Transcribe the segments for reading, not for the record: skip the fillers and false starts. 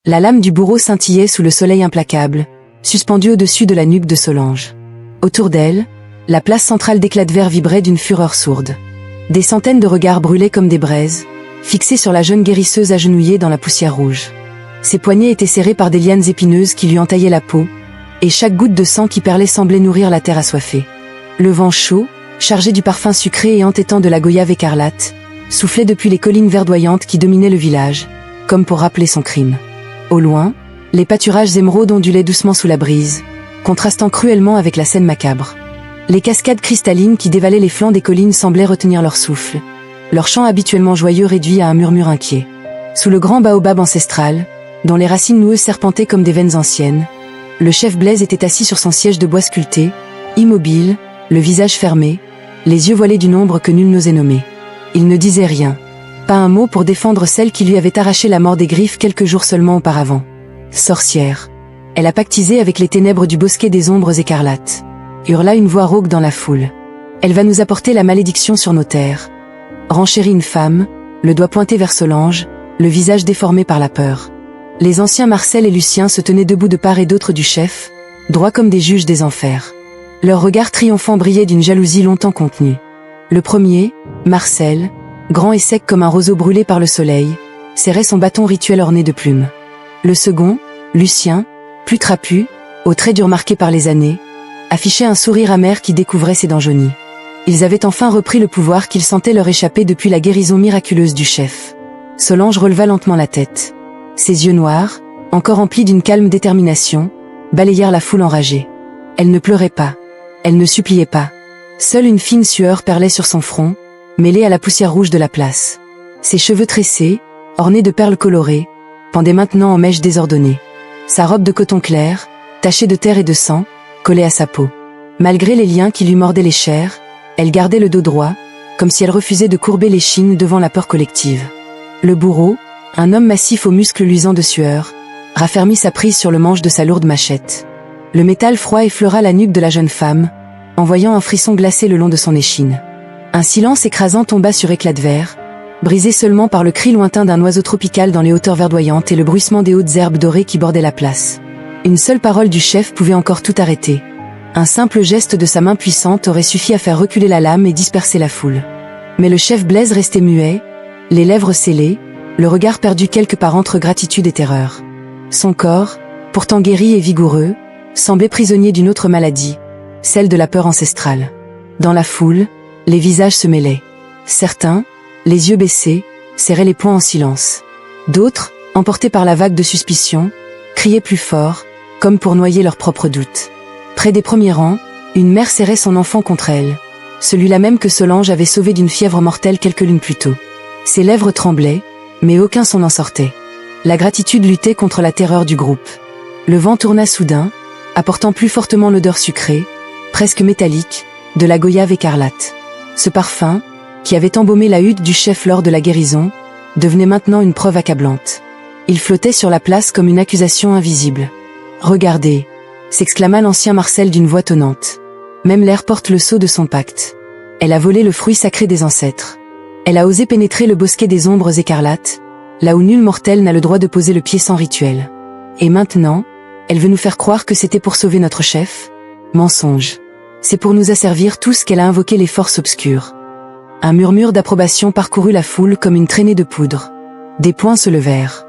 La lame du bourreau scintillait sous le soleil implacable, suspendue au-dessus de la nuque de Solange. Autour d'elle, la place centrale d'éclats de verre vibrait d'une fureur sourde. Des centaines de regards brûlaient comme des braises, fixés sur la jeune guérisseuse agenouillée dans la poussière rouge. Ses poignets étaient serrés par des lianes épineuses qui lui entaillaient la peau, et chaque goutte de sang qui perlait semblait nourrir la terre assoiffée. Le vent chaud, chargé du parfum sucré et entêtant de la goyave écarlate, soufflait depuis les collines verdoyantes qui dominaient le village, comme pour rappeler son crime. Au loin, les pâturages émeraudes ondulaient doucement sous la brise, contrastant cruellement avec la scène macabre. Les cascades cristallines qui dévalaient les flancs des collines semblaient retenir leur souffle, leur chant habituellement joyeux réduit à un murmure inquiet. Sous le grand baobab ancestral, dont les racines noueuses serpentaient comme des veines anciennes, le chef Blaise était assis sur son siège de bois sculpté, immobile, le visage fermé, les yeux voilés d'une ombre que nul n'osait nommer. Il ne disait rien, pas un mot pour défendre celle qui lui avait arraché la mort des griffes quelques jours seulement auparavant. Sorcière. Elle a pactisé avec les ténèbres du bosquet des ombres écarlates. Hurla une voix rauque dans la foule. Elle va nous apporter la malédiction sur nos terres. Renchérit une femme, le doigt pointé vers Solange, le visage déformé par la peur. Les anciens Marcel et Lucien se tenaient debout de part et d'autre du chef, droits comme des juges des enfers. Leurs regards triomphants brillaient d'une jalousie longtemps contenue. Le premier, Marcel, grand et sec comme un roseau brûlé par le soleil, serrait son bâton rituel orné de plumes. Le second, Lucien, plus trapu, aux traits durs marqués par les années, affichait un sourire amer qui découvrait ses dents jaunies. Ils avaient enfin repris le pouvoir qu'ils sentaient leur échapper depuis la guérison miraculeuse du chef. Solange releva lentement la tête. Ses yeux noirs, encore remplis d'une calme détermination, balayèrent la foule enragée. Elle ne pleurait pas. Elle ne suppliait pas. Seule une fine sueur perlait sur son front, mêlée à la poussière rouge de la place. Ses cheveux tressés, ornés de perles colorées, pendaient maintenant en mèches désordonnées. Sa robe de coton clair, tachée de terre et de sang, collait à sa peau. Malgré les liens qui lui mordaient les chairs, elle gardait le dos droit, comme si elle refusait de courber l'échine devant la peur collective. Le bourreau, un homme massif aux muscles luisants de sueur, raffermit sa prise sur le manche de sa lourde machette. Le métal froid effleura la nuque de la jeune femme, envoyant un frisson glacé le long de son échine. Un silence écrasant tomba sur Éclat de Verre, brisé seulement par le cri lointain d'un oiseau tropical dans les hauteurs verdoyantes et le bruissement des hautes herbes dorées qui bordaient la place. Une seule parole du chef pouvait encore tout arrêter. Un simple geste de sa main puissante aurait suffi à faire reculer la lame et disperser la foule. Mais le chef Blaise restait muet, les lèvres scellées, le regard perdu quelque part entre gratitude et terreur. Son corps, pourtant guéri et vigoureux, semblait prisonnier d'une autre maladie, celle de la peur ancestrale. Dans la foule, les visages se mêlaient. Certains, les yeux baissés, serraient les poings en silence. D'autres, emportés par la vague de suspicion, criaient plus fort, comme pour noyer leurs propres doutes. Près des premiers rangs, une mère serrait son enfant contre elle, celui-là même que Solange avait sauvé d'une fièvre mortelle quelques lunes plus tôt. Ses lèvres tremblaient, mais aucun son n'en sortait. La gratitude luttait contre la terreur du groupe. Le vent tourna soudain, apportant plus fortement l'odeur sucrée, presque métallique, de la goyave écarlate. Ce parfum, qui avait embaumé la hutte du chef lors de la guérison, devenait maintenant une preuve accablante. Il flottait sur la place comme une accusation invisible. « Regardez !» s'exclama l'ancien Marcel d'une voix tonnante. « Même l'air porte le sceau de son pacte. Elle a volé le fruit sacré des ancêtres. Elle a osé pénétrer le bosquet des ombres écarlates, là où nul mortel n'a le droit de poser le pied sans rituel. Et maintenant, elle veut nous faire croire que c'était pour sauver notre chef ? Mensonge. C'est pour nous asservir tous qu'elle a invoqué les forces obscures. » Un murmure d'approbation parcourut la foule comme une traînée de poudre. Des poings se levèrent.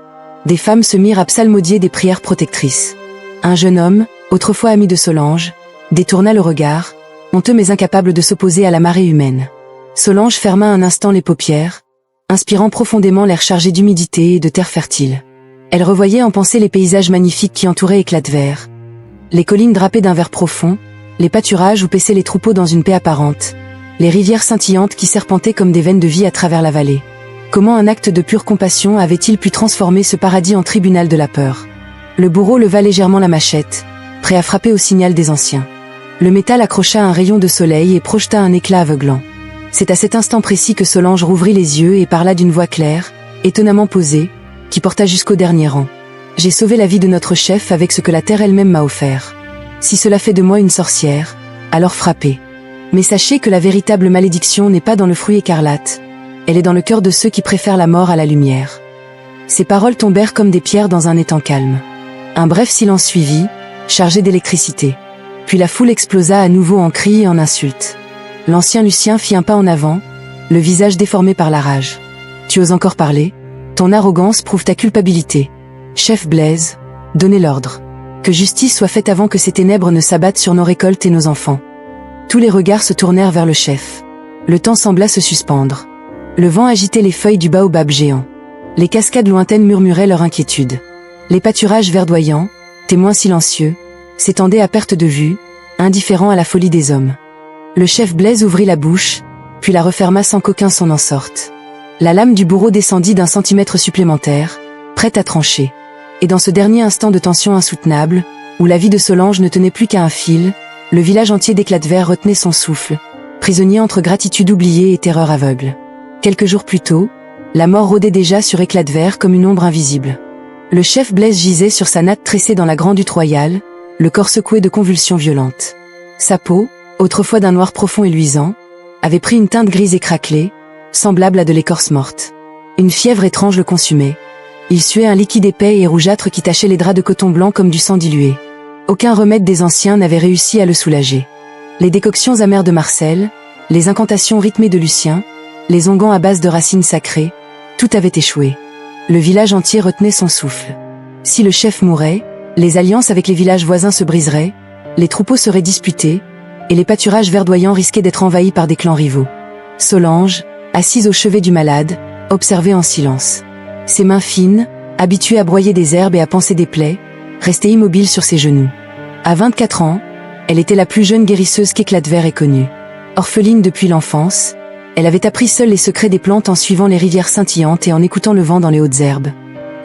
Des femmes se mirent à psalmodier des prières protectrices. Un jeune homme, autrefois ami de Solange, détourna le regard, honteux mais incapable de s'opposer à la marée humaine. Solange ferma un instant les paupières, inspirant profondément l'air chargé d'humidité et de terre fertile. Elle revoyait en pensée les paysages magnifiques qui entouraient Éclat de Verre. Les collines drapées d'un vert profond, les pâturages où paissaient les troupeaux dans une paix apparente, les rivières scintillantes qui serpentaient comme des veines de vie à travers la vallée. Comment un acte de pure compassion avait-il pu transformer ce paradis en tribunal de la peur ? Le bourreau leva légèrement la machette, prêt à frapper au signal des anciens. Le métal accrocha un rayon de soleil et projeta un éclat aveuglant. C'est à cet instant précis que Solange rouvrit les yeux et parla d'une voix claire, étonnamment posée, qui porta jusqu'au dernier rang. « J'ai sauvé la vie de notre chef avec ce que la terre elle-même m'a offert. Si cela fait de moi une sorcière, alors frappez. Mais sachez que la véritable malédiction n'est pas dans le fruit écarlate, elle est dans le cœur de ceux qui préfèrent la mort à la lumière. » Ses paroles tombèrent comme des pierres dans un étang calme. Un bref silence suivit, chargé d'électricité. Puis la foule explosa à nouveau en cris et en insultes. L'ancien Lucien fit un pas en avant, le visage déformé par la rage. « Tu oses encore parler? Ton arrogance prouve ta culpabilité. Chef Blaise, donnez l'ordre. Que justice soit faite avant que ces ténèbres ne s'abattent sur nos récoltes et nos enfants. » Tous les regards se tournèrent vers le chef. Le temps sembla se suspendre. Le vent agitait les feuilles du baobab géant. Les cascades lointaines murmuraient leur inquiétude. Les pâturages verdoyants, témoins silencieux, s'étendaient à perte de vue, indifférents à la folie des hommes. Le chef Blaise ouvrit la bouche, puis la referma sans qu'aucun son en sorte. La lame du bourreau descendit d'1 centimètre supplémentaire, prête à trancher. Et dans ce dernier instant de tension insoutenable, où la vie de Solange ne tenait plus qu'à un fil, le village entier d'Éclat de Verre retenait son souffle, prisonnier entre gratitude oubliée et terreur aveugle. Quelques jours plus tôt, la mort rôdait déjà sur Éclat de Verre comme une ombre invisible. Le chef Blaise gisait sur sa natte tressée dans la grande hutte royale, le corps secoué de convulsions violentes. Sa peau, autrefois d'un noir profond et luisant, avait pris une teinte grise et craquelée, semblable à de l'écorce morte. Une fièvre étrange le consumait. Il suait un liquide épais et rougeâtre qui tachait les draps de coton blanc comme du sang dilué. Aucun remède des anciens n'avait réussi à le soulager. Les décoctions amères de Marcel, les incantations rythmées de Lucien, les onguents à base de racines sacrées, tout avait échoué. Le village entier retenait son souffle. Si le chef mourait, les alliances avec les villages voisins se briseraient, les troupeaux seraient disputés, et les pâturages verdoyants risquaient d'être envahis par des clans rivaux. Solange, assise au chevet du malade, observait en silence. Ses mains fines, habituées à broyer des herbes et à panser des plaies, restaient immobiles sur ses genoux. À 24 ans, elle était la plus jeune guérisseuse qu'Éclat de Verre ait connue. Orpheline depuis l'enfance, elle avait appris seule les secrets des plantes en suivant les rivières scintillantes et en écoutant le vent dans les hautes herbes.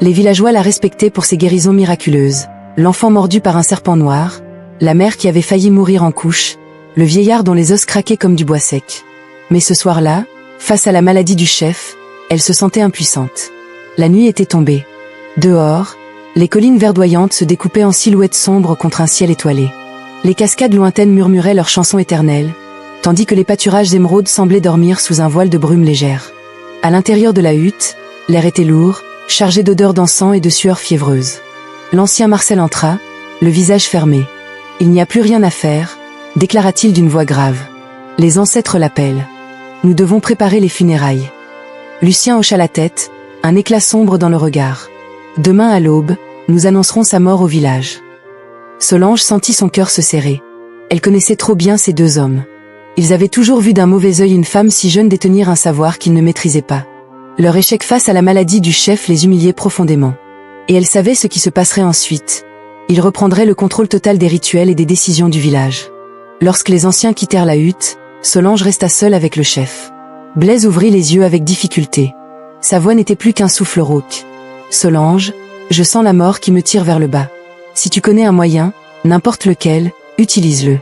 Les villageois la respectaient pour ses guérisons miraculeuses. L'enfant mordu par un serpent noir, la mère qui avait failli mourir en couche, le vieillard dont les os craquaient comme du bois sec. Mais ce soir-là, face à la maladie du chef, elle se sentait impuissante. La nuit était tombée. Dehors, les collines verdoyantes se découpaient en silhouettes sombres contre un ciel étoilé. Les cascades lointaines murmuraient leurs chansons éternelles, tandis que les pâturages émeraudes semblaient dormir sous un voile de brume légère. À l'intérieur de la hutte, l'air était lourd, chargé d'odeurs d'encens et de sueur fiévreuse. L'ancien Marcel entra, le visage fermé. « Il n'y a plus rien à faire », déclara-t-il d'une voix grave. « Les ancêtres l'appellent. Nous devons préparer les funérailles. » Lucien hocha la tête, un éclat sombre dans le regard. « Demain à l'aube, nous annoncerons sa mort au village. » Solange sentit son cœur se serrer. Elle connaissait trop bien ces deux hommes. Ils avaient toujours vu d'un mauvais œil une femme si jeune détenir un savoir qu'ils ne maîtrisaient pas. Leur échec face à la maladie du chef les humiliait profondément. Et elle savait ce qui se passerait ensuite. Ils reprendraient le contrôle total des rituels et des décisions du village. Lorsque les anciens quittèrent la hutte, Solange resta seule avec le chef. Blaise ouvrit les yeux avec difficulté. Sa voix n'était plus qu'un souffle rauque. « Solange, je sens la mort qui me tire vers le bas. Si tu connais un moyen, n'importe lequel, utilise-le.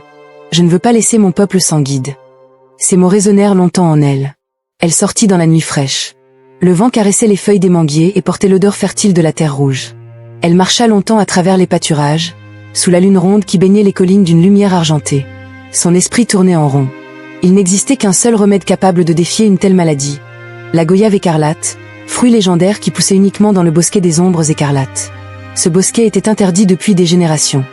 Je ne veux pas laisser mon peuple sans guide. » Ces mots résonnèrent longtemps en elle. Elle sortit dans la nuit fraîche. Le vent caressait les feuilles des manguiers et portait l'odeur fertile de la terre rouge. Elle marcha longtemps à travers les pâturages, sous la lune ronde qui baignait les collines d'une lumière argentée. Son esprit tournait en rond. Il n'existait qu'un seul remède capable de défier une telle maladie. La goyave écarlate, fruit légendaire qui poussait uniquement dans le bosquet des ombres écarlates. Ce bosquet était interdit depuis des générations.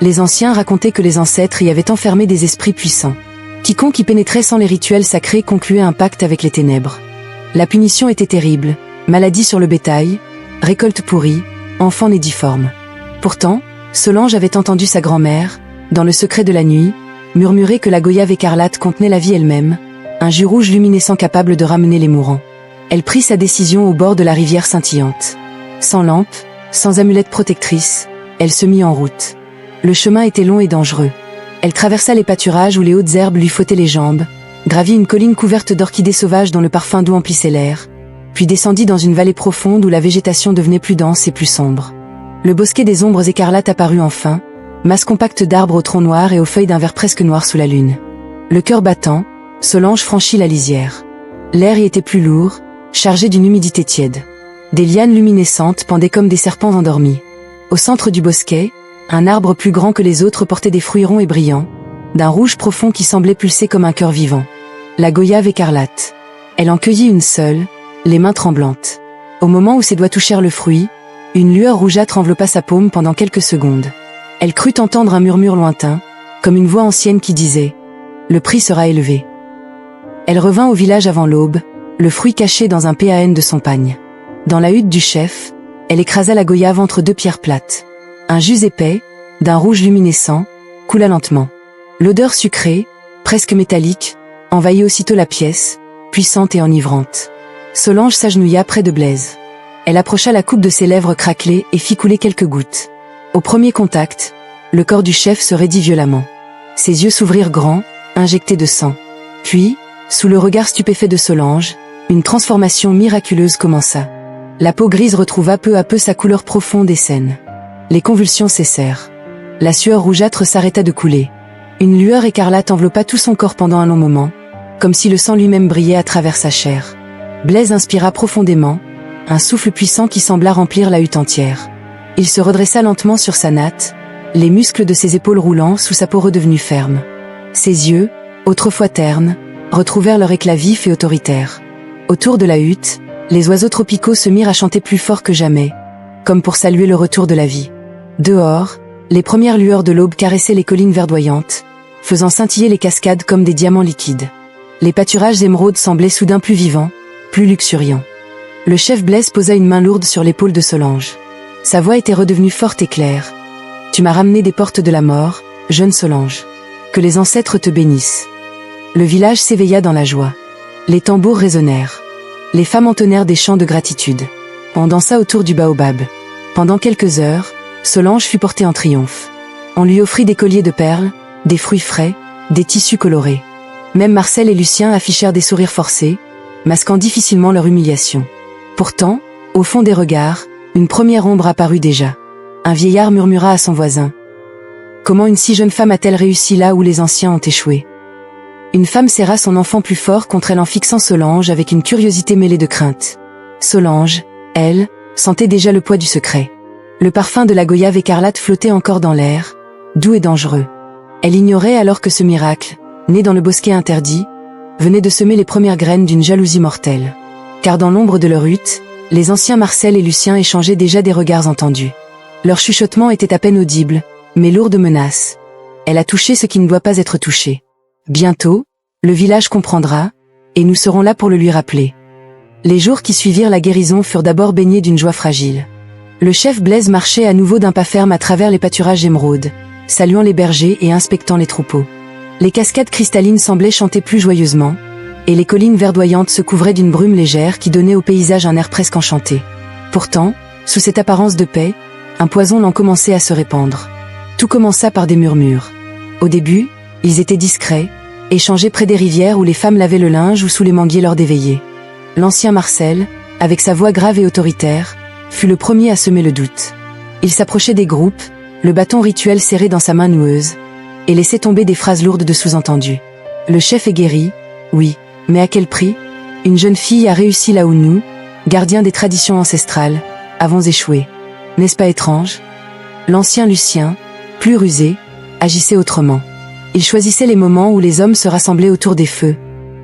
Les anciens racontaient que les ancêtres y avaient enfermé des esprits puissants. Quiconque y pénétrait sans les rituels sacrés concluait un pacte avec les ténèbres. La punition était terrible, maladie sur le bétail, récolte pourrie, enfants nés difformes. Pourtant, Solange avait entendu sa grand-mère, dans le secret de la nuit, murmurer que la goyave écarlate contenait la vie elle-même, un jus rouge luminescent capable de ramener les mourants. Elle prit sa décision au bord de la rivière scintillante. Sans lampe, sans amulette protectrice, elle se mit en route. Le chemin était long et dangereux. Elle traversa les pâturages où les hautes herbes lui fouettaient les jambes, gravit une colline couverte d'orchidées sauvages dont le parfum doux emplissait l'air, puis descendit dans une vallée profonde où la végétation devenait plus dense et plus sombre. Le bosquet des ombres écarlates apparut enfin, masse compacte d'arbres aux troncs noirs et aux feuilles d'un vert presque noir sous la lune. Le cœur battant, Solange franchit la lisière. L'air y était plus lourd, chargé d'une humidité tiède. Des lianes luminescentes pendaient comme des serpents endormis. Au centre du bosquet, un arbre plus grand que les autres portait des fruits ronds et brillants, d'un rouge profond qui semblait pulser comme un cœur vivant. La goyave écarlate. Elle en cueillit une seule, les mains tremblantes. Au moment où ses doigts touchèrent le fruit, une lueur rougeâtre enveloppa sa paume pendant quelques secondes. Elle crut entendre un murmure lointain, comme une voix ancienne qui disait « Le prix sera élevé ». Elle revint au village avant l'aube, le fruit caché dans un PAN de son pagne. Dans la hutte du chef, elle écrasa la goyave entre deux pierres plates. Un jus épais, d'un rouge luminescent, coula lentement. L'odeur sucrée, presque métallique, envahit aussitôt la pièce, puissante et enivrante. Solange s'agenouilla près de Blaise. Elle approcha la coupe de ses lèvres craquelées et fit couler quelques gouttes. Au premier contact, le corps du chef se raidit violemment. Ses yeux s'ouvrirent grands, injectés de sang. Puis, sous le regard stupéfait de Solange, une transformation miraculeuse commença. La peau grise retrouva peu à peu sa couleur profonde et saine. Les convulsions cessèrent. La sueur rougeâtre s'arrêta de couler. Une lueur écarlate enveloppa tout son corps pendant un long moment, comme si le sang lui-même brillait à travers sa chair. Blaise inspira profondément, un souffle puissant qui sembla remplir la hutte entière. Il se redressa lentement sur sa natte, les muscles de ses épaules roulant sous sa peau redevenue ferme. Ses yeux, autrefois ternes, retrouvèrent leur éclat vif et autoritaire. Autour de la hutte, les oiseaux tropicaux se mirent à chanter plus fort que jamais, comme pour saluer le retour de la vie. Dehors, les premières lueurs de l'aube caressaient les collines verdoyantes, faisant scintiller les cascades comme des diamants liquides. Les pâturages émeraudes semblaient soudain plus vivants, plus luxuriants. Le chef Blaise posa une main lourde sur l'épaule de Solange. Sa voix était redevenue forte et claire. « Tu m'as ramené des portes de la mort, jeune Solange. Que les ancêtres te bénissent. » Le village s'éveilla dans la joie. Les tambours résonnèrent. Les femmes entonnèrent des chants de gratitude. On dansa autour du baobab. Pendant quelques heures, Solange fut portée en triomphe. On lui offrit des colliers de perles, des fruits frais, des tissus colorés. Même Marcel et Lucien affichèrent des sourires forcés, masquant difficilement leur humiliation. Pourtant, au fond des regards, une première ombre apparut déjà. Un vieillard murmura à son voisin. « Comment une si jeune femme a-t-elle réussi là où les anciens ont échoué ?» Une femme serra son enfant plus fort contre elle en fixant Solange avec une curiosité mêlée de crainte. Solange, elle, sentait déjà le poids du secret. Le parfum de la goyave écarlate flottait encore dans l'air, doux et dangereux. Elle ignorait alors que ce miracle, né dans le bosquet interdit, venait de semer les premières graines d'une jalousie mortelle. Car dans l'ombre de leur hutte, les anciens Marcel et Lucien échangeaient déjà des regards entendus. Leur chuchotement était à peine audible, mais lourd de menaces. Elle a touché ce qui ne doit pas être touché. Bientôt, le village comprendra, et nous serons là pour le lui rappeler. Les jours qui suivirent la guérison furent d'abord baignés d'une joie fragile. Le chef Blaise marchait à nouveau d'un pas ferme à travers les pâturages émeraudes, saluant les bergers et inspectant les troupeaux. Les cascades cristallines semblaient chanter plus joyeusement, et les collines verdoyantes se couvraient d'une brume légère qui donnait au paysage un air presque enchanté. Pourtant, sous cette apparence de paix, un poison lent commençait à se répandre. Tout commença par des murmures. Au début, ils étaient discrets, échangés près des rivières où les femmes lavaient le linge ou sous les manguiers lors des veillées. L'ancien Marcel, avec sa voix grave et autoritaire, fut le premier à semer le doute. Il s'approchait des groupes, le bâton rituel serré dans sa main noueuse, et laissait tomber des phrases lourdes de sous-entendus. Le chef est guéri, oui, mais à quel prix? Une jeune fille a réussi là où nous, gardiens des traditions ancestrales, avons échoué. N'est-ce pas étrange? L'ancien Lucien, plus rusé, agissait autrement. Il choisissait les moments où les hommes se rassemblaient autour des feux,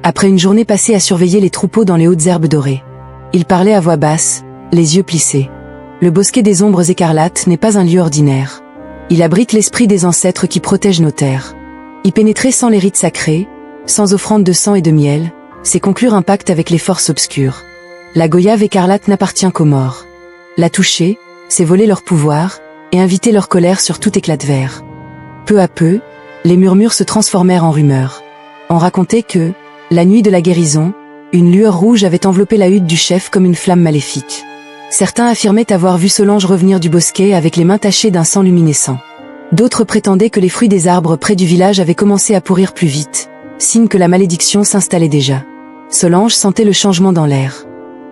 après une journée passée à surveiller les troupeaux dans les hautes herbes dorées. Il parlait à voix basse, les yeux plissés. Le bosquet des ombres écarlates n'est pas un lieu ordinaire. Il abrite l'esprit des ancêtres qui protègent nos terres. Y pénétrer sans les rites sacrés, sans offrande de sang et de miel, c'est conclure un pacte avec les forces obscures. La goyave écarlate n'appartient qu'aux morts. La toucher, c'est voler leur pouvoir, et inviter leur colère sur tout éclat de verre. Peu à peu, les murmures se transformèrent en rumeurs. On racontait que, la nuit de la guérison, une lueur rouge avait enveloppé la hutte du chef comme une flamme maléfique. Certains affirmaient avoir vu Solange revenir du bosquet avec les mains tachées d'un sang luminescent. D'autres prétendaient que les fruits des arbres près du village avaient commencé à pourrir plus vite, signe que la malédiction s'installait déjà. Solange sentait le changement dans l'air.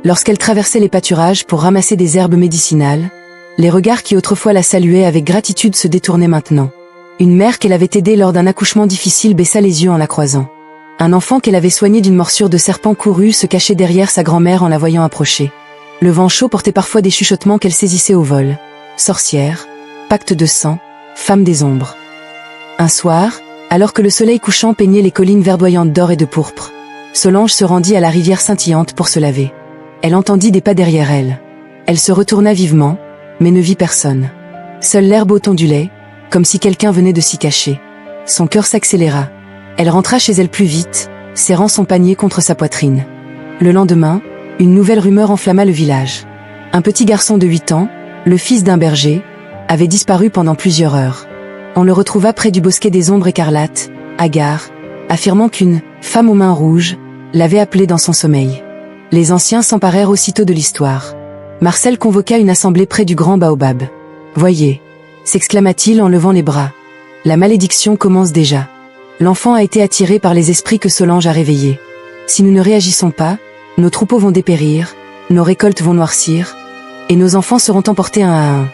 Lorsqu'elle traversait les pâturages pour ramasser des herbes médicinales, les regards qui autrefois la saluaient avec gratitude se détournaient maintenant. Une mère qu'elle avait aidée lors d'un accouchement difficile baissa les yeux en la croisant. Un enfant qu'elle avait soigné d'une morsure de serpent couru se cachait derrière sa grand-mère en la voyant approcher. Le vent chaud portait parfois des chuchotements qu'elle saisissait au vol. Sorcière, pacte de sang, femme des ombres. Un soir, alors que le soleil couchant peignait les collines verdoyantes d'or et de pourpre, Solange se rendit à la rivière scintillante pour se laver. Elle entendit des pas derrière elle. Elle se retourna vivement, mais ne vit personne. Seule l'herbe haute ondulait, comme si quelqu'un venait de s'y cacher. Son cœur s'accéléra. Elle rentra chez elle plus vite, serrant son panier contre sa poitrine. Le lendemain, une nouvelle rumeur enflamma le village. Un petit garçon de 8 ans, le fils d'un berger, avait disparu pendant plusieurs heures. On le retrouva près du bosquet des ombres écarlates, hagard, affirmant qu'une « femme aux mains rouges » l'avait appelé dans son sommeil. Les anciens s'emparèrent aussitôt de l'histoire. Marcel convoqua une assemblée près du grand baobab. « Voyez » s'exclama-t-il en levant les bras. « La malédiction commence déjà. L'enfant a été attiré par les esprits que Solange a réveillés. Si nous ne réagissons pas, nos troupeaux vont dépérir, nos récoltes vont noircir, et nos enfants seront emportés un à un. »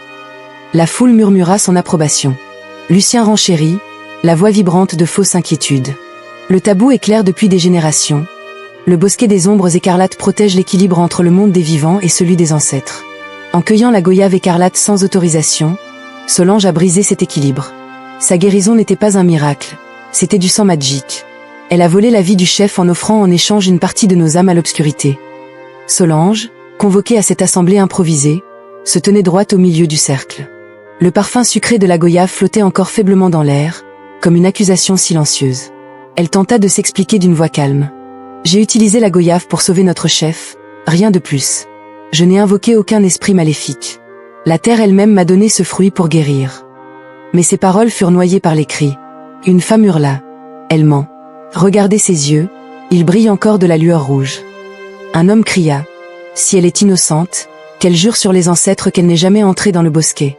La foule murmura son approbation. Lucien renchérit, la voix vibrante de fausse inquiétude. Le tabou est clair depuis des générations. Le bosquet des ombres écarlates protège l'équilibre entre le monde des vivants et celui des ancêtres. En cueillant la goyave écarlate sans autorisation, Solange a brisé cet équilibre. Sa guérison n'était pas un miracle, c'était du sang magique. Elle a volé la vie du chef en offrant en échange une partie de nos âmes à l'obscurité. Solange, convoquée à cette assemblée improvisée, se tenait droite au milieu du cercle. Le parfum sucré de la goyave flottait encore faiblement dans l'air, comme une accusation silencieuse. Elle tenta de s'expliquer d'une voix calme. « J'ai utilisé la goyave pour sauver notre chef, rien de plus. Je n'ai invoqué aucun esprit maléfique. La terre elle-même m'a donné ce fruit pour guérir. » Mais ses paroles furent noyées par les cris. Une femme hurla. « Elle ment. Regardez ses yeux, ils brillent encore de la lueur rouge. » Un homme cria. « Si elle est innocente, qu'elle jure sur les ancêtres qu'elle n'est jamais entrée dans le bosquet. »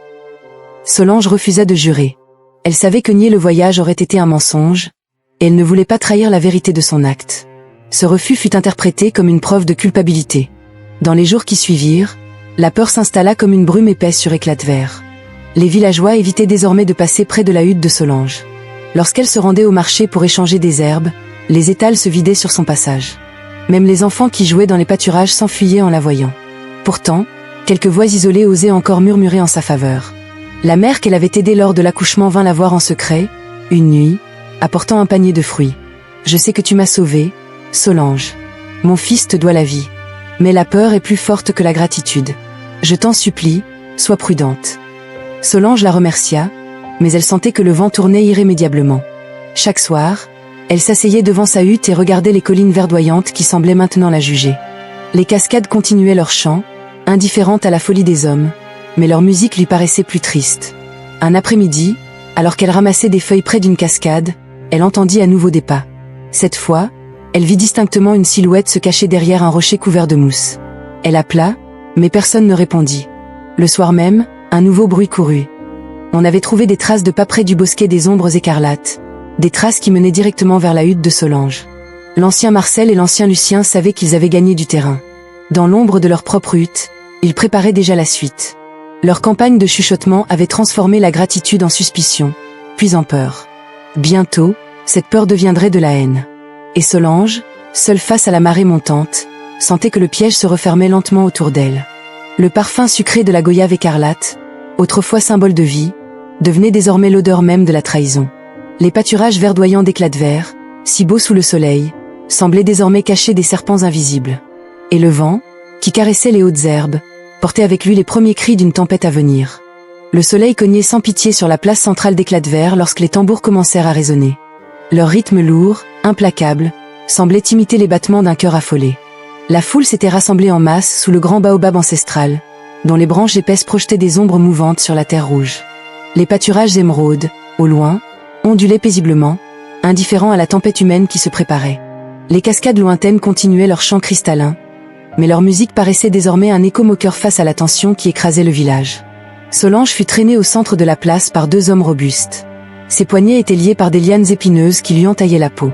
Solange refusa de jurer. Elle savait que nier le voyage aurait été un mensonge, et elle ne voulait pas trahir la vérité de son acte. Ce refus fut interprété comme une preuve de culpabilité. Dans les jours qui suivirent, la peur s'installa comme une brume épaisse sur Éclatevert. Les villageois évitaient désormais de passer près de la hutte de Solange. Lorsqu'elle se rendait au marché pour échanger des herbes, les étals se vidaient sur son passage. Même les enfants qui jouaient dans les pâturages s'enfuyaient en la voyant. Pourtant, quelques voix isolées osaient encore murmurer en sa faveur. La mère qu'elle avait aidée lors de l'accouchement vint la voir en secret, une nuit, apportant un panier de fruits. « Je sais que tu m'as sauvée, Solange. Mon fils te doit la vie. Mais la peur est plus forte que la gratitude. Je t'en supplie, sois prudente. » Solange la remercia, mais elle sentait que le vent tournait irrémédiablement. Chaque soir, elle s'asseyait devant sa hutte et regardait les collines verdoyantes qui semblaient maintenant la juger. Les cascades continuaient leur chant, indifférentes à la folie des hommes, mais leur musique lui paraissait plus triste. Un après-midi, alors qu'elle ramassait des feuilles près d'une cascade, elle entendit à nouveau des pas. Cette fois, elle vit distinctement une silhouette se cacher derrière un rocher couvert de mousse. Elle appela, mais personne ne répondit. Le soir même, un nouveau bruit courut. On avait trouvé des traces de pas près du bosquet des ombres écarlates, des traces qui menaient directement vers la hutte de Solange. L'ancien Marcel et l'ancien Lucien savaient qu'ils avaient gagné du terrain. Dans l'ombre de leur propre hutte, ils préparaient déjà la suite. Leur campagne de chuchotement avait transformé la gratitude en suspicion, puis en peur. Bientôt, cette peur deviendrait de la haine. Et Solange, seule face à la marée montante, sentait que le piège se refermait lentement autour d'elle. Le parfum sucré de la goyave écarlate, autrefois symbole de vie, devenait désormais l'odeur même de la trahison. Les pâturages verdoyants d'Éclatevert, si beaux sous le soleil, semblaient désormais cacher des serpents invisibles. Et le vent, qui caressait les hautes herbes, portait avec lui les premiers cris d'une tempête à venir. Le soleil cognait sans pitié sur la place centrale d'Éclatevert lorsque les tambours commencèrent à résonner. Leur rythme lourd, implacable, semblait imiter les battements d'un cœur affolé. La foule s'était rassemblée en masse sous le grand baobab ancestral, dont les branches épaisses projetaient des ombres mouvantes sur la terre rouge. Les pâturages émeraudes, au loin, ondulaient paisiblement, indifférents à la tempête humaine qui se préparait. Les cascades lointaines continuaient leur chant cristallin, mais leur musique paraissait désormais un écho moqueur face à la tension qui écrasait le village. Solange fut traînée au centre de la place par 2 hommes robustes. Ses poignets étaient liés par des lianes épineuses qui lui entaillaient la peau.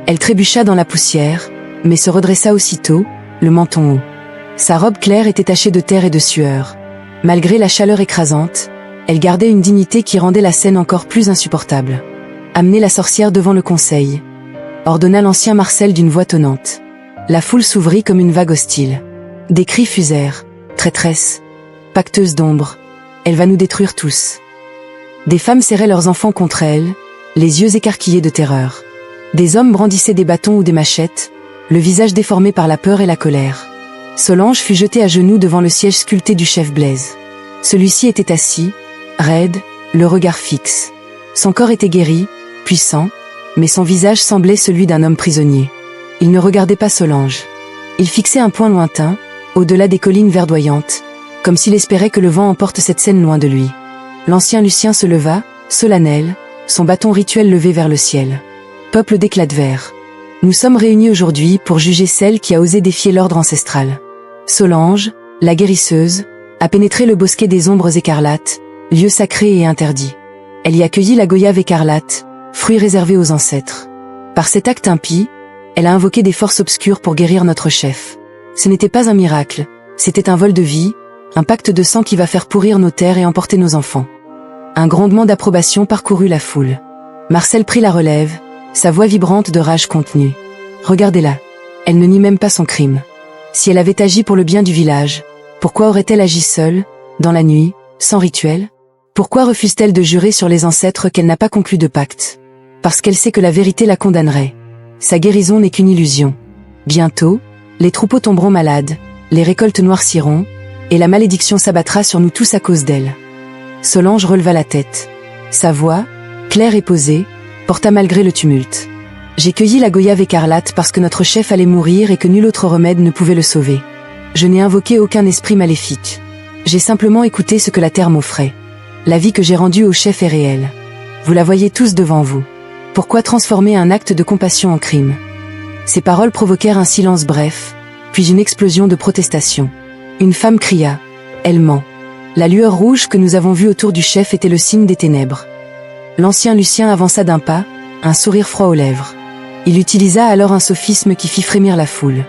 Elle trébucha dans la poussière, mais se redressa aussitôt, le menton haut. Sa robe claire était tachée de terre et de sueur. Malgré la chaleur écrasante, elle gardait une dignité qui rendait la scène encore plus insupportable. « Amenez la sorcière devant le conseil », ordonna l'ancien Marcel d'une voix tonnante. La foule s'ouvrit comme une vague hostile. Des cris fusèrent. « Traîtresse, pacteuse d'ombre, elle va nous détruire tous. » Des femmes serraient leurs enfants contre elle, les yeux écarquillés de terreur. Des hommes brandissaient des bâtons ou des machettes, le visage déformé par la peur et la colère. Solange fut jetée à genoux devant le siège sculpté du chef Blaise. Celui-ci était assis, raide, le regard fixe. Son corps était guéri, puissant, mais son visage semblait celui d'un homme prisonnier. Il ne regardait pas Solange. Il fixait un point lointain, au-delà des collines verdoyantes, comme s'il espérait que le vent emporte cette scène loin de lui. L'ancien Lucien se leva, solennel, son bâton rituel levé vers le ciel. Peuple d'éclat de verre. Nous sommes réunis aujourd'hui pour juger celle qui a osé défier l'ordre ancestral. Solange, la guérisseuse, a pénétré le bosquet des ombres écarlates, lieu sacré et interdit. Elle y accueillit la goyave écarlate, fruit réservé aux ancêtres. Par cet acte impie, elle a invoqué des forces obscures pour guérir notre chef. Ce n'était pas un miracle, c'était un vol de vie, un pacte de sang qui va faire pourrir nos terres et emporter nos enfants. Un grondement d'approbation parcourut la foule. Marcel prit la relève, sa voix vibrante de rage contenue. Regardez-la. Elle ne nie même pas son crime. Si elle avait agi pour le bien du village, pourquoi aurait-elle agi seule, dans la nuit, sans rituel? Pourquoi refuse-t-elle de jurer sur les ancêtres qu'elle n'a pas conclu de pacte? Parce qu'elle sait que la vérité la condamnerait. Sa guérison n'est qu'une illusion. Bientôt, les troupeaux tomberont malades, les récoltes noirciront, et la malédiction s'abattra sur nous tous à cause d'elle. Solange releva la tête. Sa voix, claire et posée, porta malgré le tumulte. J'ai cueilli la goyave écarlate parce que notre chef allait mourir et que nul autre remède ne pouvait le sauver. Je n'ai invoqué aucun esprit maléfique. J'ai simplement écouté ce que la terre m'offrait. La vie que j'ai rendue au chef est réelle. Vous la voyez tous devant vous. Pourquoi transformer un acte de compassion en crime? Ces paroles provoquèrent un silence bref, puis une explosion de protestation. Une femme cria. Elle ment. La lueur rouge que nous avons vue autour du chef était le signe des ténèbres. L'ancien Lucien avança d'un pas, un sourire froid aux lèvres. Il utilisa alors un sophisme qui fit frémir la foule.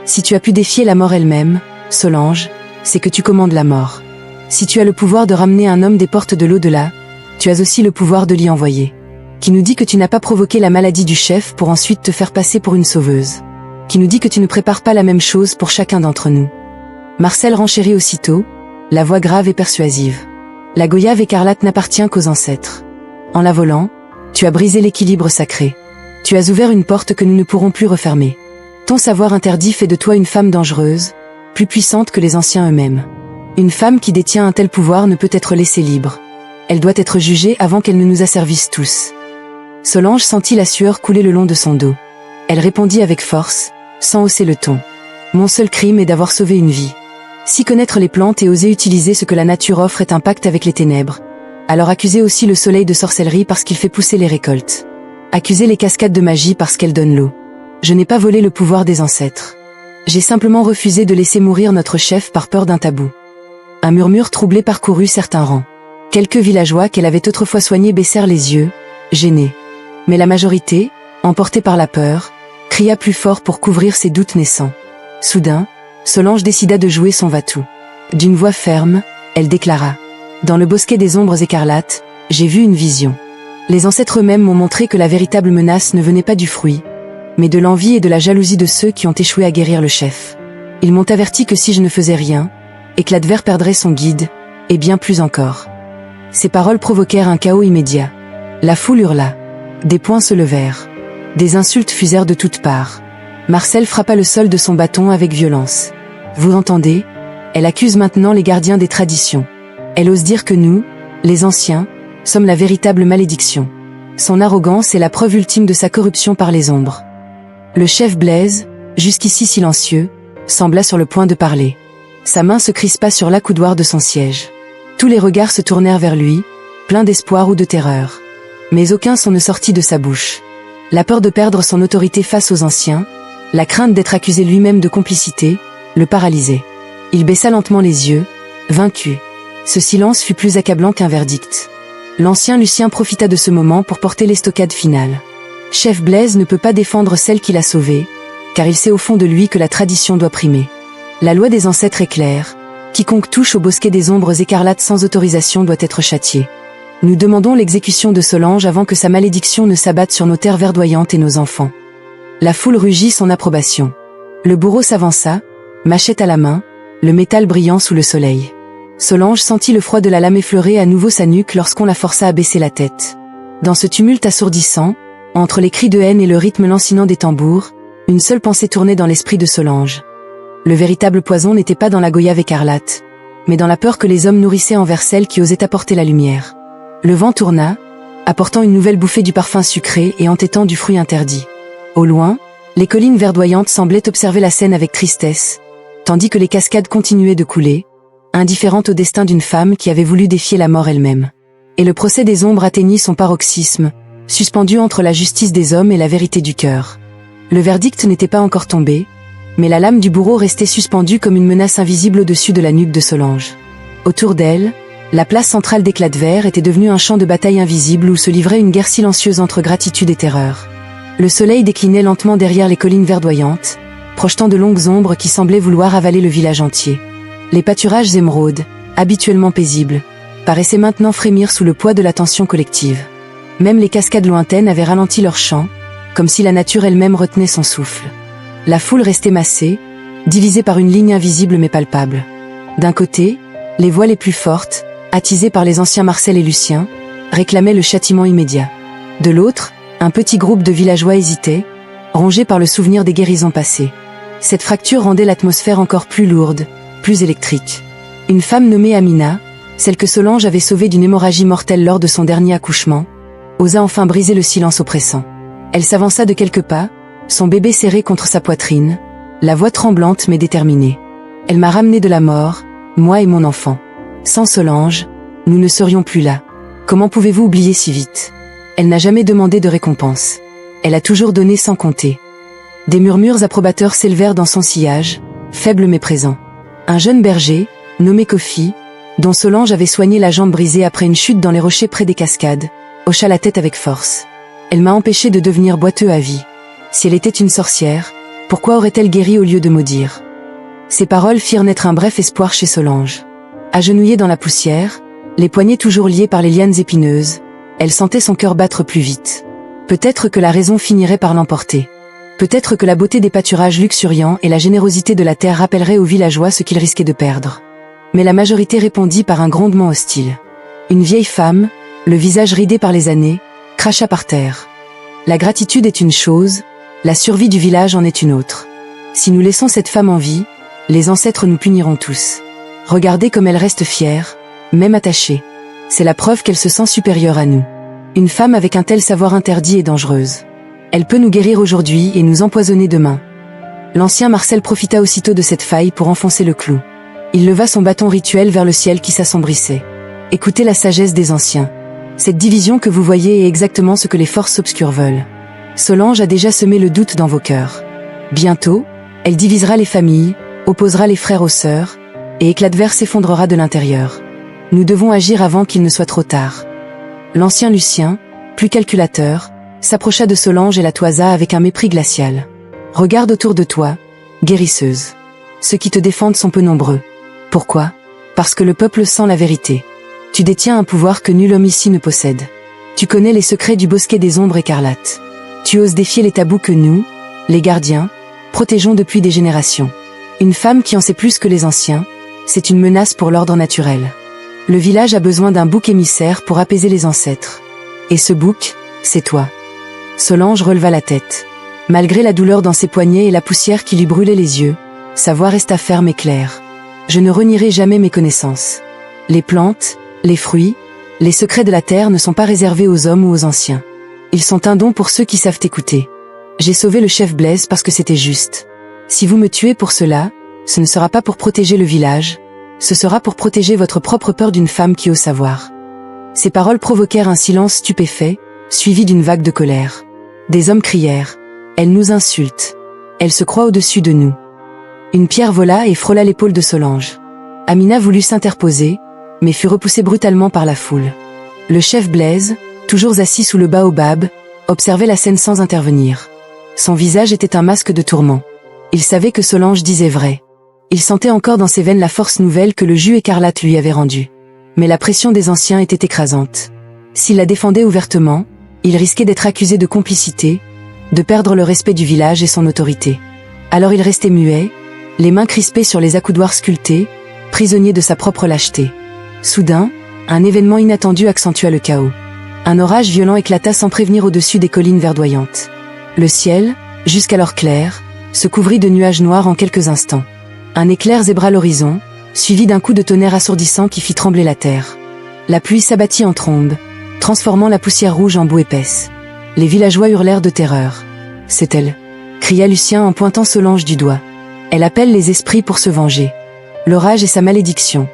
Si tu as pu défier la mort elle-même, Solange, c'est que tu commandes la mort. Si tu as le pouvoir de ramener un homme des portes de l'au-delà, tu as aussi le pouvoir de l'y envoyer. Qui nous dit que tu n'as pas provoqué la maladie du chef pour ensuite te faire passer pour une sauveuse? Qui nous dit que tu ne prépares pas la même chose pour chacun d'entre nous? Marcel renchérit aussitôt, la voix grave et persuasive. La goyave écarlate n'appartient qu'aux ancêtres. En la volant, tu as brisé l'équilibre sacré. Tu as ouvert une porte que nous ne pourrons plus refermer. Ton savoir interdit fait de toi une femme dangereuse, plus puissante que les anciens eux-mêmes. Une femme qui détient un tel pouvoir ne peut être laissée libre. Elle doit être jugée avant qu'elle ne nous asservisse tous. Solange sentit la sueur couler le long de son dos. Elle répondit avec force, sans hausser le ton. Mon seul crime est d'avoir sauvé une vie. Si connaître les plantes et oser utiliser ce que la nature offre est un pacte avec les ténèbres, alors accusez aussi le soleil de sorcellerie parce qu'il fait pousser les récoltes. Accusez les cascades de magie parce qu'elles donnent l'eau. Je n'ai pas volé le pouvoir des ancêtres. J'ai simplement refusé de laisser mourir notre chef par peur d'un tabou. Un murmure troublé parcourut certains rangs. Quelques villageois qu'elle avait autrefois soignés baissèrent les yeux, gênés. Mais la majorité, emportée par la peur, cria plus fort pour couvrir ses doutes naissants. Soudain, Solange décida de jouer son va-tout. D'une voix ferme, elle déclara. Dans le bosquet des ombres écarlates, j'ai vu une vision. Les ancêtres eux-mêmes m'ont montré que la véritable menace ne venait pas du fruit, mais de l'envie et de la jalousie de ceux qui ont échoué à guérir le chef. Ils m'ont averti que si je ne faisais rien, Éclat de verre perdrait son guide, et bien plus encore. Ces paroles provoquèrent un chaos immédiat. La foule hurla. Des poings se levèrent. Des insultes fusèrent de toutes parts. Marcel frappa le sol de son bâton avec violence. Vous entendez? Elle accuse maintenant les gardiens des traditions. Elle ose dire que nous, les anciens, sommes la véritable malédiction. Son arrogance est la preuve ultime de sa corruption par les ombres. Le chef Blaise, jusqu'ici silencieux, sembla sur le point de parler. Sa main se crispa sur l'accoudoir de son siège. Tous les regards se tournèrent vers lui, pleins d'espoir ou de terreur. Mais aucun son ne sortit de sa bouche. La peur de perdre son autorité face aux anciens, la crainte d'être accusé lui-même de complicité, le paralysait. Il baissa lentement les yeux, vaincu. Ce silence fut plus accablant qu'un verdict. L'ancien Lucien profita de ce moment pour porter l'estocade finale. Chef Blaise ne peut pas défendre celle qu'il a sauvée, car il sait au fond de lui que la tradition doit primer. La loi des ancêtres est claire, quiconque touche au bosquet des ombres écarlates sans autorisation doit être châtié. Nous demandons l'exécution de Solange avant que sa malédiction ne s'abatte sur nos terres verdoyantes et nos enfants. La foule rugit son approbation. Le bourreau s'avança, machette à la main, le métal brillant sous le soleil. Solange sentit le froid de la lame effleurer à nouveau sa nuque lorsqu'on la força à baisser la tête. Dans ce tumulte assourdissant, entre les cris de haine et le rythme lancinant des tambours, une seule pensée tournait dans l'esprit de Solange. Le véritable poison n'était pas dans la goyave écarlate, mais dans la peur que les hommes nourrissaient envers celles qui osaient apporter la lumière. Le vent tourna, apportant une nouvelle bouffée du parfum sucré et entêtant du fruit interdit. Au loin, les collines verdoyantes semblaient observer la scène avec tristesse, tandis que les cascades continuaient de couler, indifférentes au destin d'une femme qui avait voulu défier la mort elle-même. Et le procès des ombres atteignit son paroxysme, suspendu entre la justice des hommes et la vérité du cœur. Le verdict n'était pas encore tombé, mais la lame du bourreau restait suspendue comme une menace invisible au-dessus de la nuque de Solange. Autour d'elle, la place centrale d'éclats de verre était devenue un champ de bataille invisible où se livrait une guerre silencieuse entre gratitude et terreur. Le soleil déclinait lentement derrière les collines verdoyantes, projetant de longues ombres qui semblaient vouloir avaler le village entier. Les pâturages émeraudes, habituellement paisibles, paraissaient maintenant frémir sous le poids de la tension collective. Même les cascades lointaines avaient ralenti leur chant, comme si la nature elle-même retenait son souffle. La foule restait massée, divisée par une ligne invisible mais palpable. D'un côté, les voix les plus fortes, attisées par les anciens Marcel et Lucien, réclamaient le châtiment immédiat. De l'autre, un petit groupe de villageois hésitait, rongé par le souvenir des guérisons passées. Cette fracture rendait l'atmosphère encore plus lourde, plus électrique. Une femme nommée Amina, celle que Solange avait sauvée d'une hémorragie mortelle lors de son dernier accouchement, osa enfin briser le silence oppressant. Elle s'avança de quelques pas, son bébé serré contre sa poitrine, la voix tremblante mais déterminée. Elle m'a ramené de la mort, moi et mon enfant. Sans Solange, nous ne serions plus là. Comment pouvez-vous oublier si vite? Elle n'a jamais demandé de récompense. Elle a toujours donné sans compter. Des murmures approbateurs s'élevèrent dans son sillage, faibles mais présents. Un jeune berger, nommé Kofi, dont Solange avait soigné la jambe brisée après une chute dans les rochers près des cascades, hocha la tête avec force. Elle m'a empêché de devenir boiteux à vie. Si elle était une sorcière, pourquoi aurait-elle guéri au lieu de maudire? Ces paroles firent naître un bref espoir chez Solange. Agenouillée dans la poussière, les poignets toujours liés par les lianes épineuses, elle sentait son cœur battre plus vite. Peut-être que la raison finirait par l'emporter. Peut-être que la beauté des pâturages luxuriants et la générosité de la terre rappelleraient aux villageois ce qu'ils risquaient de perdre. Mais la majorité répondit par un grondement hostile. Une vieille femme, le visage ridé par les années, cracha par terre. La gratitude est une chose, la survie du village en est une autre. Si nous laissons cette femme en vie, les ancêtres nous puniront tous. Regardez comme elle reste fière, même attachée. C'est la preuve qu'elle se sent supérieure à nous. Une femme avec un tel savoir interdit est dangereuse. Elle peut nous guérir aujourd'hui et nous empoisonner demain. L'ancien Marcel profita aussitôt de cette faille pour enfoncer le clou. Il leva son bâton rituel vers le ciel qui s'assombrissait. Écoutez la sagesse des anciens. Cette division que vous voyez est exactement ce que les forces obscures veulent. Solange a déjà semé le doute dans vos cœurs. Bientôt, elle divisera les familles, opposera les frères aux sœurs, et éclat de verre s'effondrera de l'intérieur. Nous devons agir avant qu'il ne soit trop tard. L'ancien Lucien, plus calculateur, s'approcha de Solange et la toisa avec un mépris glacial. Regarde autour de toi, guérisseuse. Ceux qui te défendent sont peu nombreux. Pourquoi? Parce que le peuple sent la vérité. Tu détiens un pouvoir que nul homme ici ne possède. Tu connais les secrets du bosquet des ombres écarlates. Tu oses défier les tabous que nous, les gardiens, protégeons depuis des générations. Une femme qui en sait plus que les anciens, c'est une menace pour l'ordre naturel. Le village a besoin d'un bouc émissaire pour apaiser les ancêtres. Et ce bouc, c'est toi. Solange releva la tête. Malgré la douleur dans ses poignets et la poussière qui lui brûlait les yeux, sa voix resta ferme et claire. Je ne renierai jamais mes connaissances. Les plantes, les fruits, les secrets de la terre ne sont pas réservés aux hommes ou aux anciens. Ils sont un don pour ceux qui savent écouter. J'ai sauvé le chef Blaise parce que c'était juste. Si vous me tuez pour cela, ce ne sera pas pour protéger le village, ce sera pour protéger votre propre peur d'une femme qui ose savoir. Ces paroles provoquèrent un silence stupéfait, suivi d'une vague de colère. Des hommes crièrent. Elle nous insulte. Elle se croit au-dessus de nous. Une pierre vola et frôla l'épaule de Solange. Amina voulut s'interposer, mais fut repoussée brutalement par la foule. Le chef Blaise, toujours assis sous le baobab, observait la scène sans intervenir. Son visage était un masque de tourment. Il savait que Solange disait vrai. Il sentait encore dans ses veines la force nouvelle que le jus écarlate lui avait rendue. Mais la pression des anciens était écrasante. S'il la défendait ouvertement, il risquait d'être accusé de complicité, de perdre le respect du village et son autorité. Alors il restait muet, les mains crispées sur les accoudoirs sculptés, prisonnier de sa propre lâcheté. Soudain, un événement inattendu accentua le chaos. Un orage violent éclata sans prévenir au-dessus des collines verdoyantes. Le ciel, jusqu'alors clair, se couvrit de nuages noirs en quelques instants. Un éclair zébra l'horizon, suivi d'un coup de tonnerre assourdissant qui fit trembler la terre. La pluie s'abattit en trombe, transformant la poussière rouge en boue épaisse. Les villageois hurlèrent de terreur. « C'est elle !» cria Lucien en pointant Solange du doigt. « Elle appelle les esprits pour se venger. L'orage est sa malédiction. »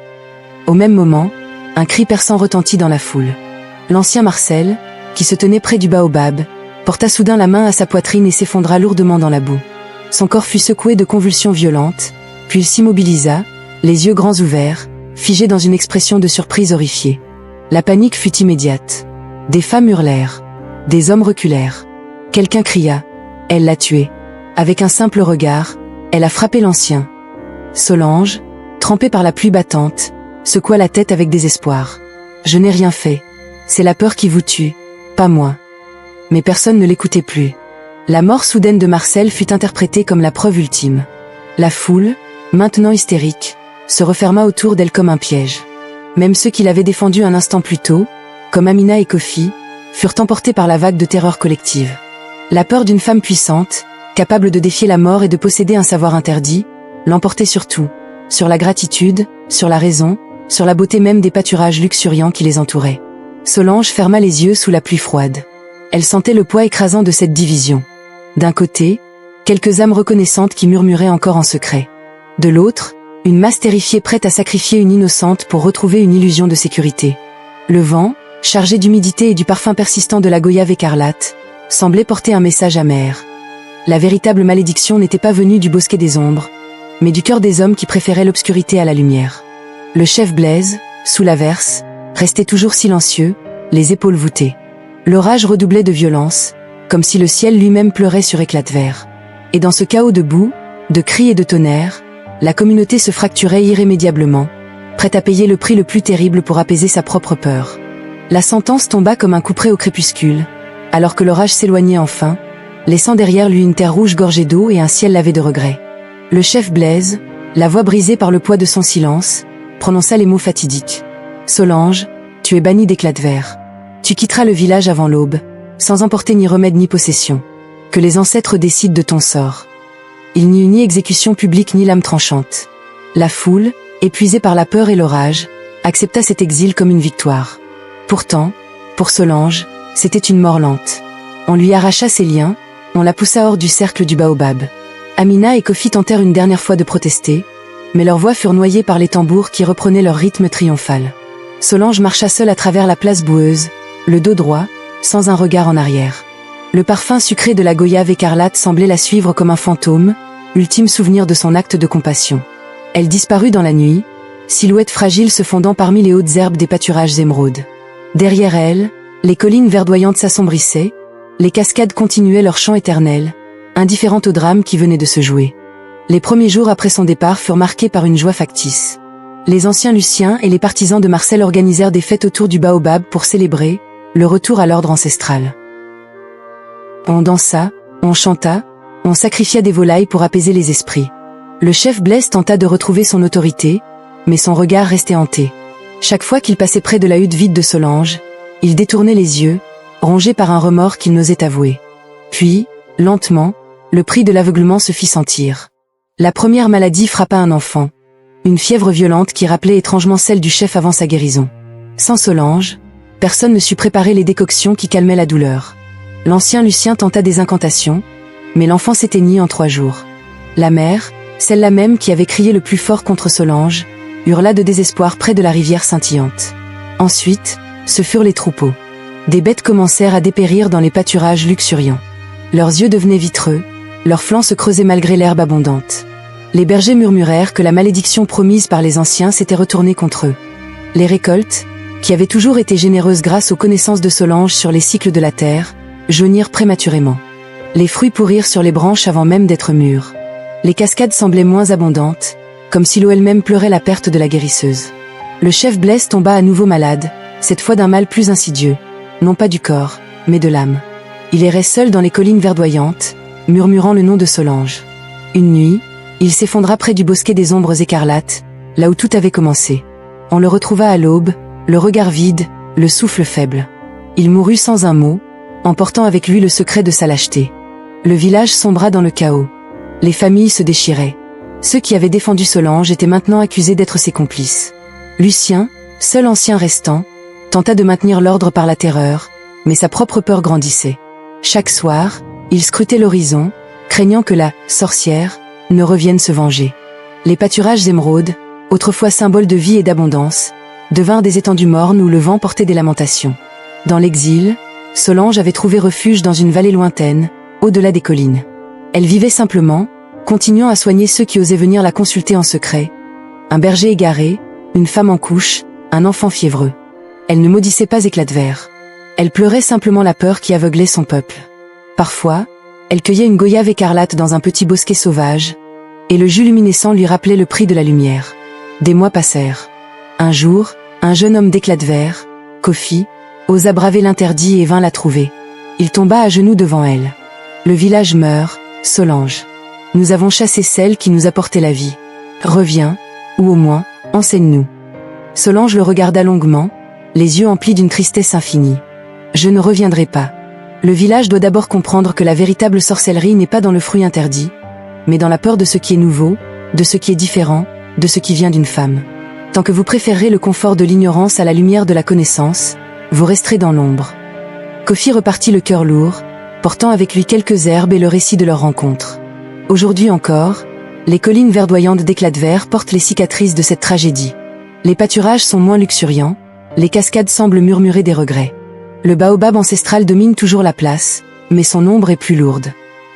Au même moment, un cri perçant retentit dans la foule. L'ancien Marcel, qui se tenait près du baobab, porta soudain la main à sa poitrine et s'effondra lourdement dans la boue. Son corps fut secoué de convulsions violentes, puis il s'immobilisa, les yeux grands ouverts, figé dans une expression de surprise horrifiée. La panique fut immédiate. Des femmes hurlèrent. Des hommes reculèrent. Quelqu'un cria. Elle l'a tué. Avec un simple regard, elle a frappé l'ancien. Solange, trempée par la pluie battante, secoua la tête avec désespoir. Je n'ai rien fait. C'est la peur qui vous tue, pas moi. Mais personne ne l'écoutait plus. La mort soudaine de Marcel fut interprétée comme la preuve ultime. La foule, maintenant hystérique, se referma autour d'elle comme un piège. Même ceux qui l'avaient défendue un instant plus tôt, comme Amina et Kofi, furent emportés par la vague de terreur collective. La peur d'une femme puissante, capable de défier la mort et de posséder un savoir interdit, l'emportait sur tout, sur la gratitude, sur la raison, sur la beauté même des pâturages luxuriants qui les entouraient. Solange ferma les yeux sous la pluie froide. Elle sentait le poids écrasant de cette division. D'un côté, quelques âmes reconnaissantes qui murmuraient encore en secret. De l'autre, une masse terrifiée prête à sacrifier une innocente pour retrouver une illusion de sécurité. Le vent, chargé d'humidité et du parfum persistant de la goyave écarlate, semblait porter un message amer. La véritable malédiction n'était pas venue du bosquet des ombres, mais du cœur des hommes qui préféraient l'obscurité à la lumière. Le chef Blaise, sous l'averse, restait toujours silencieux, les épaules voûtées. L'orage redoublait de violence, comme si le ciel lui-même pleurait sur éclat de verre. Et dans ce chaos de boue, de cris et de tonnerre, la communauté se fracturait irrémédiablement, prête à payer le prix le plus terrible pour apaiser sa propre peur. La sentence tomba comme un couperet au crépuscule, alors que l'orage s'éloignait enfin, laissant derrière lui une terre rouge gorgée d'eau et un ciel lavé de regrets. Le chef Blaise, la voix brisée par le poids de son silence, prononça les mots fatidiques. « Solange, tu es bannie d'éclat de verre. Tu quitteras le village avant l'aube, sans emporter ni remède ni possession. Que les ancêtres décident de ton sort. » Il n'y eut ni exécution publique ni lame tranchante. La foule, épuisée par la peur et l'orage, accepta cet exil comme une victoire. Pourtant, pour Solange, c'était une mort lente. On lui arracha ses liens, on la poussa hors du cercle du baobab. Amina et Kofi tentèrent une dernière fois de protester, mais leurs voix furent noyées par les tambours qui reprenaient leur rythme triomphal. Solange marcha seule à travers la place boueuse, le dos droit, sans un regard en arrière. Le parfum sucré de la goyave écarlate semblait la suivre comme un fantôme, ultime souvenir de son acte de compassion. Elle disparut dans la nuit, silhouette fragile se fondant parmi les hautes herbes des pâturages émeraudes. Derrière elle, les collines verdoyantes s'assombrissaient, les cascades continuaient leur chant éternel, indifférentes au drame qui venait de se jouer. Les premiers jours après son départ furent marqués par une joie factice. Les anciens Luciens et les partisans de Marcel organisèrent des fêtes autour du baobab pour célébrer le retour à l'ordre ancestral. On dansa, on chanta, on sacrifia des volailles pour apaiser les esprits. Le chef Blaise tenta de retrouver son autorité, mais son regard restait hanté. Chaque fois qu'il passait près de la hutte vide de Solange, il détournait les yeux, rongé par un remords qu'il n'osait avouer. Puis, lentement, le prix de l'aveuglement se fit sentir. La première maladie frappa un enfant. Une fièvre violente qui rappelait étrangement celle du chef avant sa guérison. Sans Solange, personne ne sut préparer les décoctions qui calmaient la douleur. L'ancien Lucien tenta des incantations, mais l'enfant s'éteignit en 3 jours. La mère, celle-là même qui avait crié le plus fort contre Solange, hurla de désespoir près de la rivière scintillante. Ensuite, ce furent les troupeaux. Des bêtes commencèrent à dépérir dans les pâturages luxuriants. Leurs yeux devenaient vitreux, leurs flancs se creusaient malgré l'herbe abondante. Les bergers murmurèrent que la malédiction promise par les anciens s'était retournée contre eux. Les récoltes, qui avaient toujours été généreuses grâce aux connaissances de Solange sur les cycles de la terre, jaunirent prématurément. Les fruits pourrirent sur les branches avant même d'être mûrs. Les cascades semblaient moins abondantes, comme si l'eau elle-même pleurait la perte de la guérisseuse. Le chef Blaise tomba à nouveau malade, cette fois d'un mal plus insidieux, non pas du corps, mais de l'âme. Il errait seul dans les collines verdoyantes, murmurant le nom de Solange. Une nuit, il s'effondra près du bosquet des ombres écarlates, là où tout avait commencé. On le retrouva à l'aube, le regard vide, le souffle faible. Il mourut sans un mot, emportant avec lui le secret de sa lâcheté. Le village sombra dans le chaos. Les familles se déchiraient. Ceux qui avaient défendu Solange étaient maintenant accusés d'être ses complices. Lucien, seul ancien restant, tenta de maintenir l'ordre par la terreur, mais sa propre peur grandissait. Chaque soir, il scrutait l'horizon, craignant que la « sorcière » ne revienne se venger. Les pâturages émeraudes, autrefois symboles de vie et d'abondance, devinrent des étendues mornes où le vent portait des lamentations. Dans l'exil, Solange avait trouvé refuge dans une vallée lointaine, au-delà des collines. Elle vivait simplement, continuant à soigner ceux qui osaient venir la consulter en secret. Un berger égaré, une femme en couche, un enfant fiévreux. Elle ne maudissait pas Éclat de Verre. Elle pleurait simplement la peur qui aveuglait son peuple. Parfois, elle cueillait une goyave écarlate dans un petit bosquet sauvage, et le jus luminescent lui rappelait le prix de la lumière. Des mois passèrent. Un jour, un jeune homme d'Éclat de Verre, Kofi, osa braver l'interdit et vint la trouver. Il tomba à genoux devant elle. Le village meurt, Solange. Nous avons chassé celle qui nous apportait la vie. Reviens, ou au moins, enseigne-nous. Solange le regarda longuement, les yeux emplis d'une tristesse infinie. Je ne reviendrai pas. Le village doit d'abord comprendre que la véritable sorcellerie n'est pas dans le fruit interdit, mais dans la peur de ce qui est nouveau, de ce qui est différent, de ce qui vient d'une femme. Tant que vous préférerez le confort de l'ignorance à la lumière de la connaissance, vous resterez dans l'ombre. Kofi repartit le cœur lourd, portant avec lui quelques herbes et le récit de leur rencontre. Aujourd'hui encore, les collines verdoyantes d'Éclat de Verre portent les cicatrices de cette tragédie. Les pâturages sont moins luxuriants, les cascades semblent murmurer des regrets. Le baobab ancestral domine toujours la place, mais son ombre est plus lourde.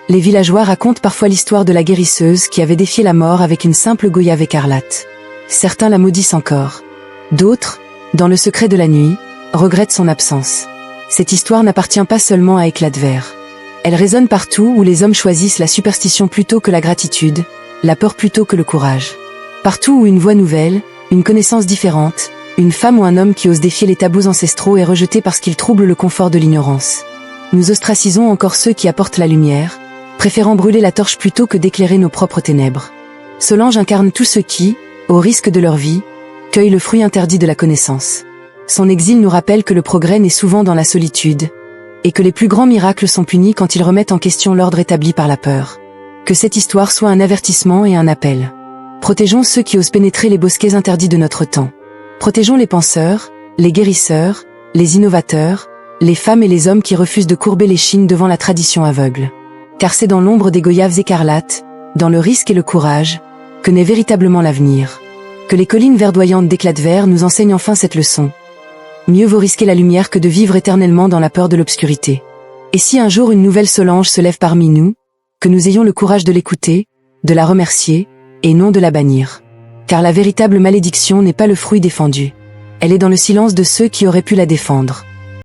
Les villageois racontent parfois l'histoire de la guérisseuse qui avait défié la mort avec une simple goyave écarlate. Certains la maudissent encore. D'autres, dans le secret de la nuit, regrettent son absence. Cette histoire n'appartient pas seulement à Éclat de Verre. Elle résonne partout où les hommes choisissent la superstition plutôt que la gratitude, la peur plutôt que le courage. Partout où une voix nouvelle, une connaissance différente, une femme ou un homme qui ose défier les tabous ancestraux est rejeté parce qu'il trouble le confort de l'ignorance. Nous ostracisons encore ceux qui apportent la lumière, préférant brûler la torche plutôt que d'éclairer nos propres ténèbres. Solange incarne tous ceux qui, au risque de leur vie, cueillent le fruit interdit de la connaissance. Son exil nous rappelle que le progrès naît souvent dans la solitude, et que les plus grands miracles sont punis quand ils remettent en question l'ordre établi par la peur. Que cette histoire soit un avertissement et un appel. Protégeons ceux qui osent pénétrer les bosquets interdits de notre temps. Protégeons les penseurs, les guérisseurs, les innovateurs, les femmes et les hommes qui refusent de courber l'échine devant la tradition aveugle. Car c'est dans l'ombre des goyaves écarlates, dans le risque et le courage, que naît véritablement l'avenir. Que les collines verdoyantes d'Éclat de Verre nous enseignent enfin cette leçon. Mieux vaut risquer la lumière que de vivre éternellement dans la peur de l'obscurité. Et si un jour une nouvelle Solange se lève parmi nous, que nous ayons le courage de l'écouter, de la remercier, et non de la bannir. Car la véritable malédiction n'est pas le fruit défendu. Elle est dans le silence de ceux qui auraient pu la défendre.